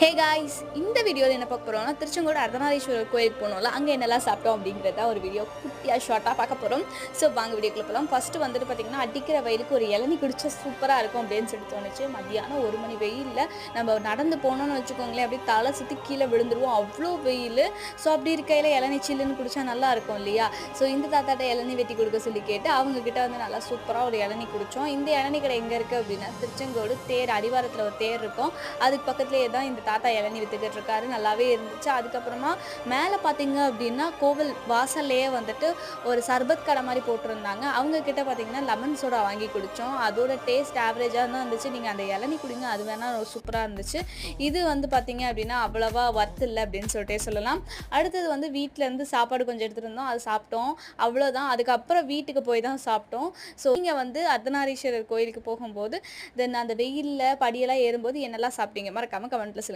Hey guys, இந்த வீடியோவில் என்ன பார்க்க போகிறோம்னா திருச்செங்கோடு அர்த்தநாரீஸ்வரர் கோயிலுக்கு போனோம்ல, அங்கே என்னெல்லாம் சாப்பிட்டோம் அப்படிங்கிறத ஒரு வீடியோ குட்டியாக ஷார்ட்டாக பார்க்க போகிறோம். ஸோ வாங்க வீடியோக்குள்ள போகலாம். ஃபஸ்ட்டு வந்துட்டு பார்த்திங்கன்னா, அடிக்கிற வெயிலுக்கு ஒரு இளநீ குடிச்சா சூப்பராக இருக்கும் அப்படின்னு சொல்லி தோணுச்சு. மதியானம் 1 மணி வெயிலில் நம்ம நடந்து போனோம்னு வச்சுக்கோங்களேன், அப்படியே தலை சுற்றி கீழே விழுந்துருவோம், அவ்வளோ வெயில். ஸோ அப்படி இருக்கையில் இளநீ சில்லுன்னு குடித்தா நல்லா இருக்கும் இல்லையா? ஸோ இந்த தாத்தாட்ட இளநீ வெட்டி கொடுக்க சொல்லி கேட்டு அவங்கக்கிட்ட வந்து நல்லா சூப்பராக ஒரு இளநீ குடித்தோம். இந்த இளநீ கடை எங்கே இருக்குது அப்படின்னா, திருச்செங்கோடு தேர் அடிவாரத்தில் ஒரு தேர் இருக்கும், அதுக்கு பக்கத்துலேயே தான் இந்த தாத்தா இளநீ வித்துக்கிட்டு இருக்காரு. நல்லாவே இருந்துச்சு. அதுக்கப்புறமா மேலே பார்த்தீங்க அப்படின்னா, கோவில் வாசல்லையே வந்துட்டு ஒரு சர்பத் கடை மாதிரி போட்டிருந்தாங்க. அவங்க கிட்ட பார்த்தீங்கன்னா லெமன் சோடா வாங்கி குடித்தோம். அதோட டேஸ்ட் ஆவரேஜாக தான் இருந்துச்சு. நீங்கள் அந்த இளநீ குடிங்க, அது வேணால் சூப்பராக இருந்துச்சு. இது வந்து பார்த்தீங்க அப்படின்னா அவ்வளோவா ஒர்த் இல்லை அப்படின்னு சொல்லிட்டே சொல்லலாம். அடுத்தது வந்து வீட்டிலேருந்து சாப்பாடு கொஞ்சம் எடுத்துகிட்டு இருந்தோம், அது சாப்பிட்டோம், அவ்வளோதான். அதுக்கப்புறம் வீட்டுக்கு போய் தான் சாப்பிட்டோம். ஸோ நீங்கள் வந்து அர்த்தநாரீஸ்வரர் கோயிலுக்கு போகும்போது தென் அந்த வெயிலில் படியெல்லாம் ஏறும்போது என்னெல்லாம் சாப்பிட்டீங்க மறக்காமல் கமெண்ட்டில் சொல்லுங்கள்.